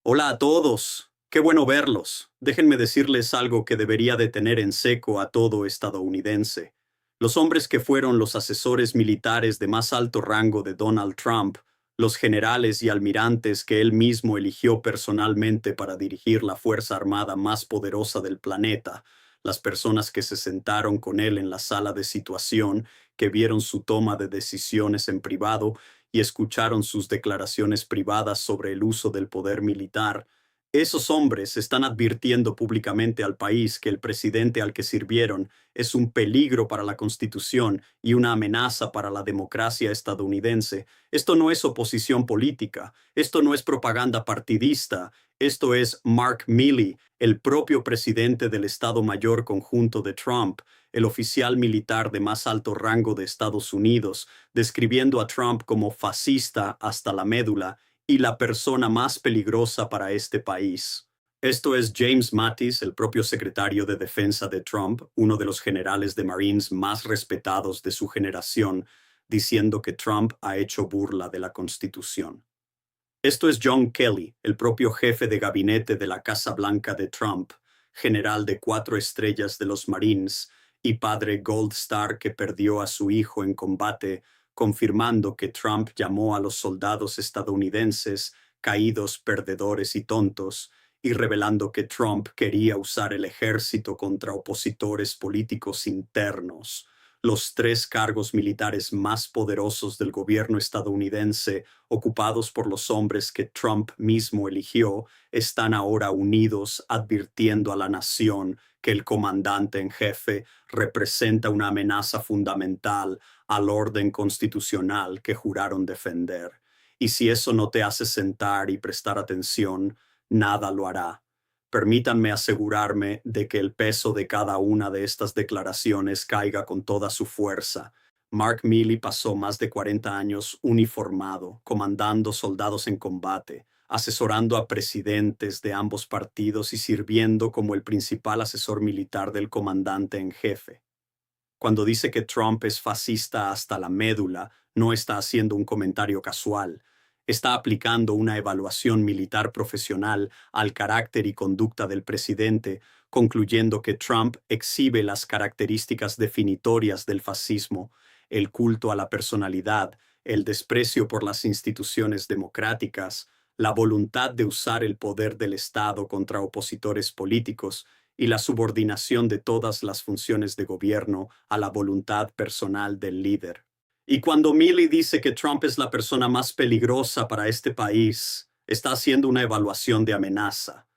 Hola a todos. Qué bueno verlos. Déjenme decirles algo que debería de tener en seco a todo estadounidense. Los hombres que fueron los asesores militares de más alto rango de Donald Trump, los generales y almirantes que él mismo eligió personalmente para dirigir la Fuerza Armada más poderosa del planeta, las personas que se sentaron con él en la sala de situación, que vieron su toma de decisiones en privado, y escucharon sus declaraciones privadas sobre el uso del poder militar, esos hombres están advirtiendo públicamente al país que el presidente al que sirvieron es un peligro para la Constitución y una amenaza para la democracia estadounidense. Esto no es oposición política, esto no es propaganda partidista, esto es Mark Milley, el propio presidente del Estado Mayor Conjunto de Trump, el oficial militar de más alto rango de Estados Unidos, describiendo a Trump como fascista hasta la médula y la persona más peligrosa para este país. Esto es James Mattis, el propio secretario de Defensa de Trump, uno de los generales de Marines más respetados de su generación, diciendo que Trump ha hecho burla de la Constitución. Esto es John Kelly, el propio jefe de gabinete de la Casa Blanca de Trump, general de 4 estrellas de los Marines y padre Gold Star que perdió a su hijo en combate, confirmando que Trump llamó a los soldados estadounidenses caídos, perdedores y tontos, y revelando que Trump quería usar el ejército contra opositores políticos internos. Los 3 cargos militares más poderosos del gobierno estadounidense, ocupados por los hombres que Trump mismo eligió, están ahora unidos advirtiendo a la nación que el comandante en jefe representa una amenaza fundamental al orden constitucional que juraron defender. Y si eso no te hace sentar y prestar atención, nada lo hará. Permítanme asegurarme de que el peso de cada una de estas declaraciones caiga con toda su fuerza. Mark Milley pasó más de 40 años uniformado, comandando soldados en combate, asesorando a presidentes de ambos partidos y sirviendo como el principal asesor militar del comandante en jefe. Cuando dice que Trump es fascista hasta la médula, no está haciendo un comentario casual. Está aplicando una evaluación militar profesional al carácter y conducta del presidente, concluyendo que Trump exhibe las características definitorias del fascismo: el culto a la personalidad, el desprecio por las instituciones democráticas, la voluntad de usar el poder del Estado contra opositores políticos, y la subordinación de todas las funciones de gobierno a la voluntad personal del líder. Y cuando Milley dice que Trump es la persona más peligrosa para este país, está haciendo una evaluación de amenaza.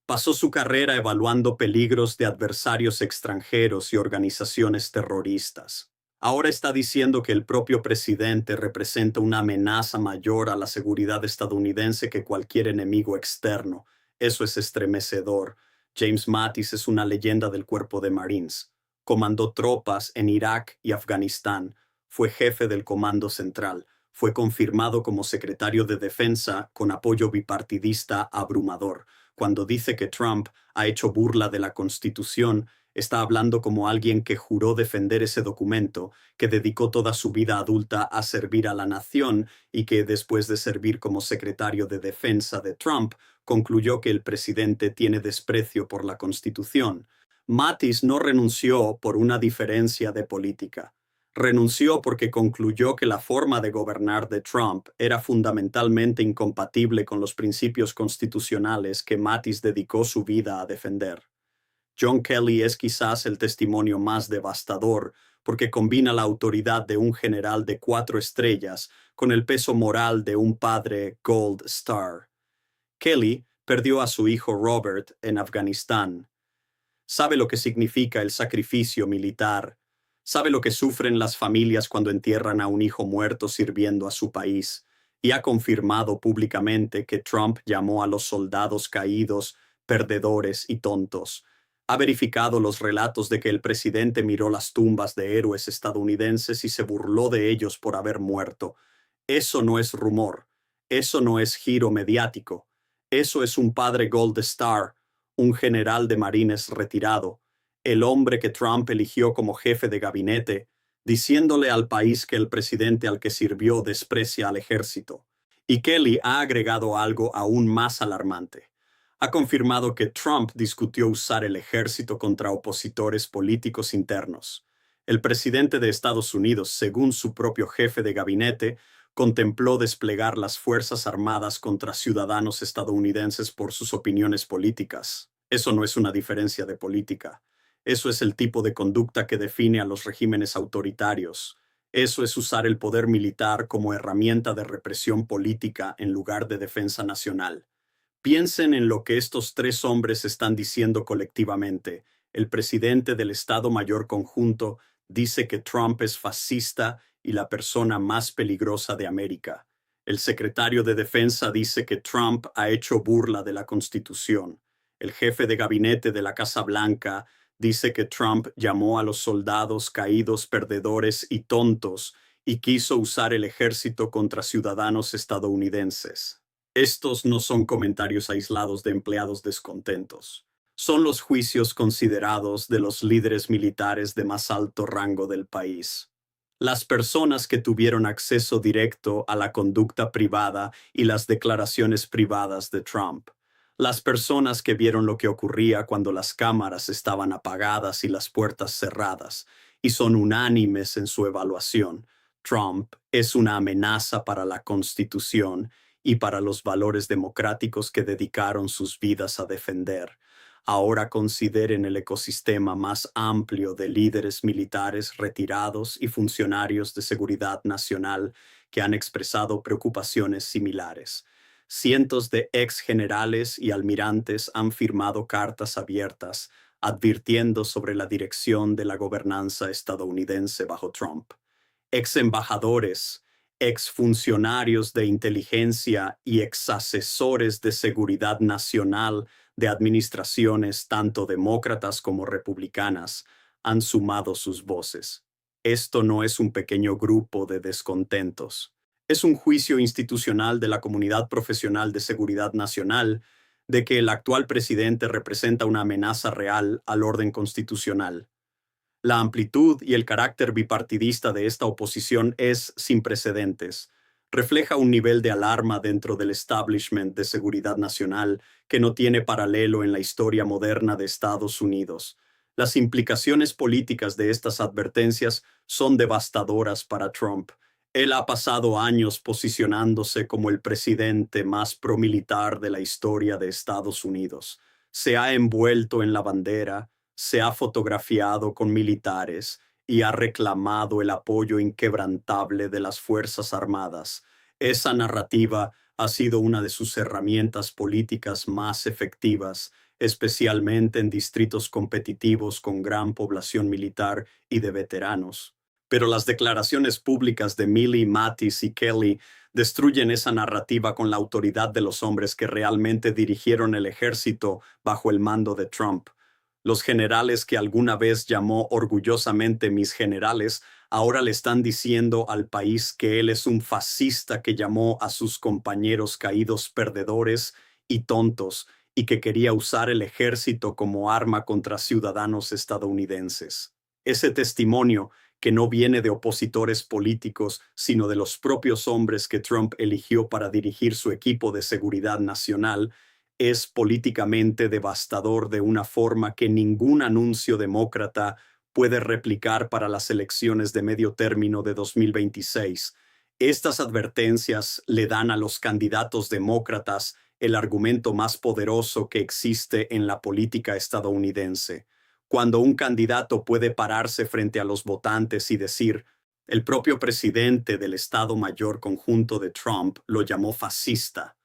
Pasó su carrera evaluando peligros de adversarios extranjeros y organizaciones terroristas. Ahora está diciendo que el propio presidente representa una amenaza mayor a la seguridad estadounidense que cualquier enemigo externo. Eso es estremecedor. James Mattis es una leyenda del cuerpo de Marines. Comandó tropas en Irak y Afganistán. Fue jefe del Comando Central. Fue confirmado como secretario de Defensa con apoyo bipartidista abrumador. Cuando dice que Trump ha hecho burla de la Constitución, está hablando como alguien que juró defender ese documento, que dedicó toda su vida adulta a servir a la nación y que, después de servir como secretario de Defensa de Trump, concluyó que el presidente tiene desprecio por la Constitución. Mattis no renunció por una diferencia de política. Renunció porque concluyó que la forma de gobernar de Trump era fundamentalmente incompatible con los principios constitucionales que Mattis dedicó su vida a defender. John Kelly es quizás el testimonio más devastador porque combina la autoridad de un general de 4 estrellas con el peso moral de un padre Gold Star. Kelly perdió a su hijo Robert en Afganistán. Sabe lo que significa el sacrificio militar. Sabe lo que sufren las familias cuando entierran a un hijo muerto sirviendo a su país. Y ha confirmado públicamente que Trump llamó a los soldados caídos perdedores y tontos. Ha verificado los relatos de que el presidente miró las tumbas de héroes estadounidenses y se burló de ellos por haber muerto. Eso no es rumor. Eso no es giro mediático. Eso es un padre Gold Star, un general de Marines retirado, el hombre que Trump eligió como jefe de gabinete, diciéndole al país que el presidente al que sirvió desprecia al ejército. Y Kelly ha agregado algo aún más alarmante. Ha confirmado que Trump discutió usar el ejército contra opositores políticos internos. El presidente de Estados Unidos, según su propio jefe de gabinete, contempló desplegar las Fuerzas Armadas contra ciudadanos estadounidenses por sus opiniones políticas. Eso no es una diferencia de política. Eso es el tipo de conducta que define a los regímenes autoritarios. Eso es usar el poder militar como herramienta de represión política en lugar de defensa nacional. Piensen en lo que estos tres hombres están diciendo colectivamente. El presidente del Estado Mayor Conjunto dice que Trump es fascista y la persona más peligrosa de América. El secretario de Defensa dice que Trump ha hecho burla de la Constitución. El jefe de gabinete de la Casa Blanca dice que Trump llamó a los soldados caídos perdedores y tontos y quiso usar el ejército contra ciudadanos estadounidenses. Estos no son comentarios aislados de empleados descontentos. Son los juicios considerados de los líderes militares de más alto rango del país. Las personas que tuvieron acceso directo a la conducta privada y las declaraciones privadas de Trump. Las personas que vieron lo que ocurría cuando las cámaras estaban apagadas y las puertas cerradas, y son unánimes en su evaluación. Trump es una amenaza para la Constitución y para los valores democráticos que dedicaron sus vidas a defender. Ahora consideren el ecosistema más amplio de líderes militares retirados y funcionarios de seguridad nacional que han expresado preocupaciones similares. Cientos de ex generales y almirantes han firmado cartas abiertas advirtiendo sobre la dirección de la gobernanza estadounidense bajo Trump. Ex embajadores, exfuncionarios de inteligencia y exasesores de seguridad nacional de administraciones tanto demócratas como republicanas han sumado sus voces. Esto no es un pequeño grupo de descontentos. Es un juicio institucional de la comunidad profesional de seguridad nacional de que el actual presidente representa una amenaza real al orden constitucional. La amplitud y el carácter bipartidista de esta oposición es sin precedentes. Refleja un nivel de alarma dentro del establishment de seguridad nacional que no tiene paralelo en la historia moderna de Estados Unidos. Las implicaciones políticas de estas advertencias son devastadoras para Trump. Él ha pasado años posicionándose como el presidente más promilitar de la historia de Estados Unidos. Se ha envuelto en la bandera, se ha fotografiado con militares y ha reclamado el apoyo inquebrantable de las Fuerzas Armadas. Esa narrativa ha sido una de sus herramientas políticas más efectivas, especialmente en distritos competitivos con gran población militar y de veteranos. Pero las declaraciones públicas de Milley, Mattis y Kelly destruyen esa narrativa con la autoridad de los hombres que realmente dirigieron el ejército bajo el mando de Trump. Los generales que alguna vez llamó orgullosamente mis generales, ahora le están diciendo al país que él es un fascista que llamó a sus compañeros caídos perdedores y tontos y que quería usar el ejército como arma contra ciudadanos estadounidenses. Ese testimonio, que no viene de opositores políticos, sino de los propios hombres que Trump eligió para dirigir su equipo de seguridad nacional, es políticamente devastador de una forma que ningún anuncio demócrata puede replicar para las elecciones de medio término de 2026. Estas advertencias le dan a los candidatos demócratas el argumento más poderoso que existe en la política estadounidense. Cuando un candidato puede pararse frente a los votantes y decir, el propio presidente del Estado Mayor Conjunto de Trump lo llamó fascista.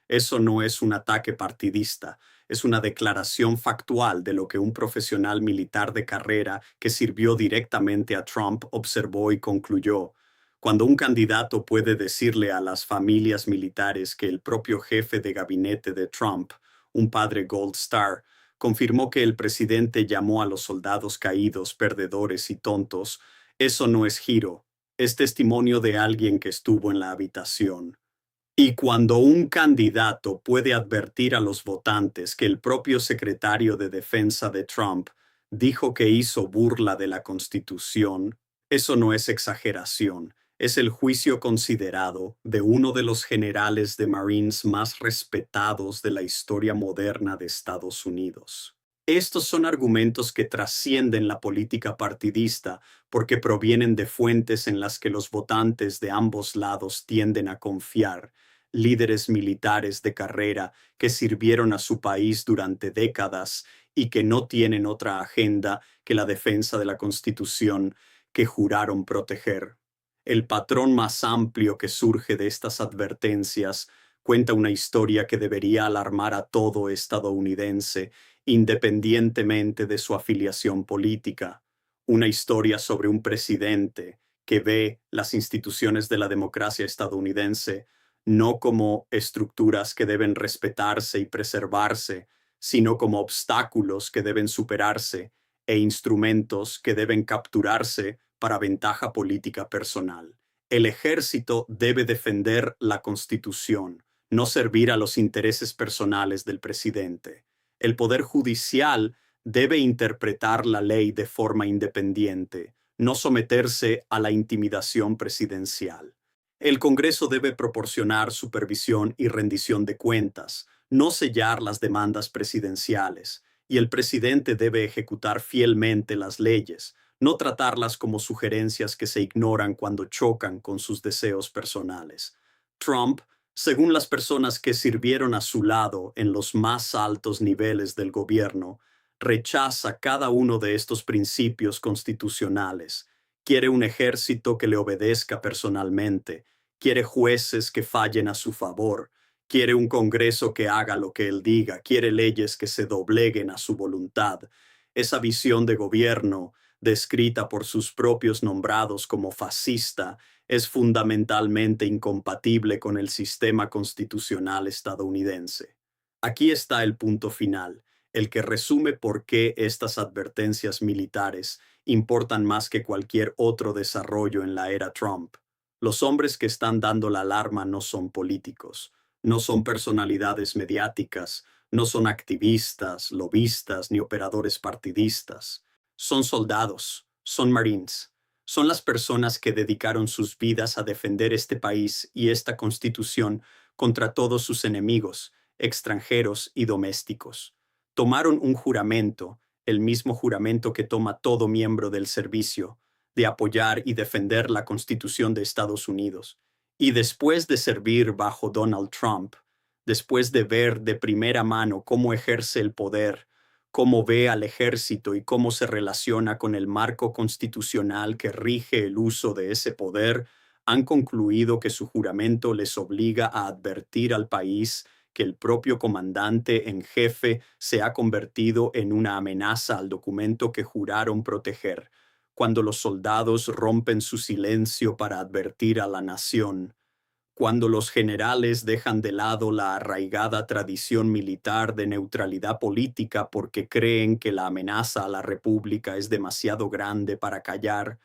Eso no es un ataque partidista, es una declaración factual de lo que un profesional militar de carrera que sirvió directamente a Trump observó y concluyó. Cuando un candidato puede decirle a las familias militares que el propio jefe de gabinete de Trump, un padre Gold Star, confirmó que el presidente llamó a los soldados caídos, perdedores y tontos, eso no es giro, es testimonio de alguien que estuvo en la habitación. Y cuando un candidato puede advertir a los votantes que el propio secretario de Defensa de Trump dijo que hizo burla de la Constitución, eso no es exageración, Es el juicio considerado de uno de los generales de Marines más respetados de la historia moderna de Estados Unidos. Estos son argumentos que trascienden la política partidista porque provienen de fuentes en las que los votantes de ambos lados tienden a confiar, líderes militares de carrera que sirvieron a su país durante décadas y que no tienen otra agenda que la defensa de la Constitución que juraron proteger. El patrón más amplio que surge de estas advertencias cuenta una historia que debería alarmar a todo estadounidense, independientemente de su afiliación política. Una historia sobre un presidente que ve las instituciones de la democracia estadounidense no como estructuras que deben respetarse y preservarse, sino como obstáculos que deben superarse e instrumentos que deben capturarse para ventaja política personal. El ejército debe defender la Constitución, no servir a los intereses personales del presidente. El Poder Judicial debe interpretar la ley de forma independiente, no someterse a la intimidación presidencial. El Congreso debe proporcionar supervisión y rendición de cuentas, no sellar las demandas presidenciales, y el presidente debe ejecutar fielmente las leyes, no tratarlas como sugerencias que se ignoran cuando chocan con sus deseos personales. Trump, según las personas que sirvieron a su lado en los más altos niveles del gobierno, rechaza cada uno de estos principios constitucionales. Quiere un ejército que le obedezca personalmente, quiere jueces que fallen a su favor, quiere un Congreso que haga lo que él diga, quiere leyes que se dobleguen a su voluntad. Esa visión de gobierno, descrita por sus propios nombrados como fascista, es fundamentalmente incompatible con el sistema constitucional estadounidense. Aquí está el punto final, el que resume por qué estas advertencias militares importan más que cualquier otro desarrollo en la era Trump. Los hombres que están dando la alarma no son políticos, no son personalidades mediáticas, no son activistas, lobistas ni operadores partidistas. Son soldados, son Marines, son las personas que dedicaron sus vidas a defender este país y esta Constitución contra todos sus enemigos, extranjeros y domésticos. Tomaron un juramento, el mismo juramento que toma todo miembro del servicio, de apoyar y defender la Constitución de Estados Unidos. Y después de servir bajo Donald Trump, después de ver de primera mano cómo ejerce el poder, cómo ve al ejército y cómo se relaciona con el marco constitucional que rige el uso de ese poder, han concluido que su juramento les obliga a advertir al país que el propio comandante en jefe se ha convertido en una amenaza al documento que juraron proteger, cuando los soldados rompen su silencio para advertir a la nación, cuando los generales dejan de lado la arraigada tradición militar de neutralidad política porque creen que la amenaza a la República es demasiado grande para callar.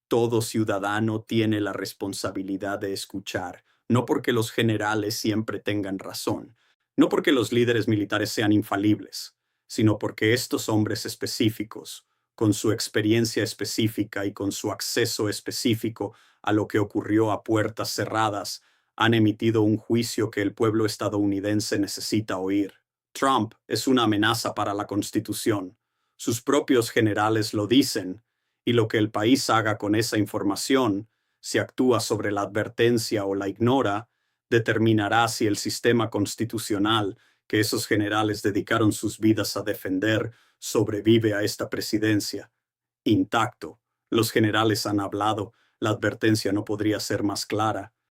Todo ciudadano tiene la responsabilidad de escuchar, no porque los generales siempre tengan razón, no porque los líderes militares sean infalibles, sino porque estos hombres específicos, con su experiencia específica y con su acceso específico a lo que ocurrió a puertas cerradas, han emitido un juicio que el pueblo estadounidense necesita oír. Trump es una amenaza para la Constitución. Sus propios generales lo dicen, y lo que el país haga con esa información, si actúa sobre la advertencia o la ignora, determinará si el sistema constitucional que esos generales dedicaron sus vidas a defender sobrevive a esta presidencia. Intacto. Los generales han hablado, la advertencia no podría ser más clara.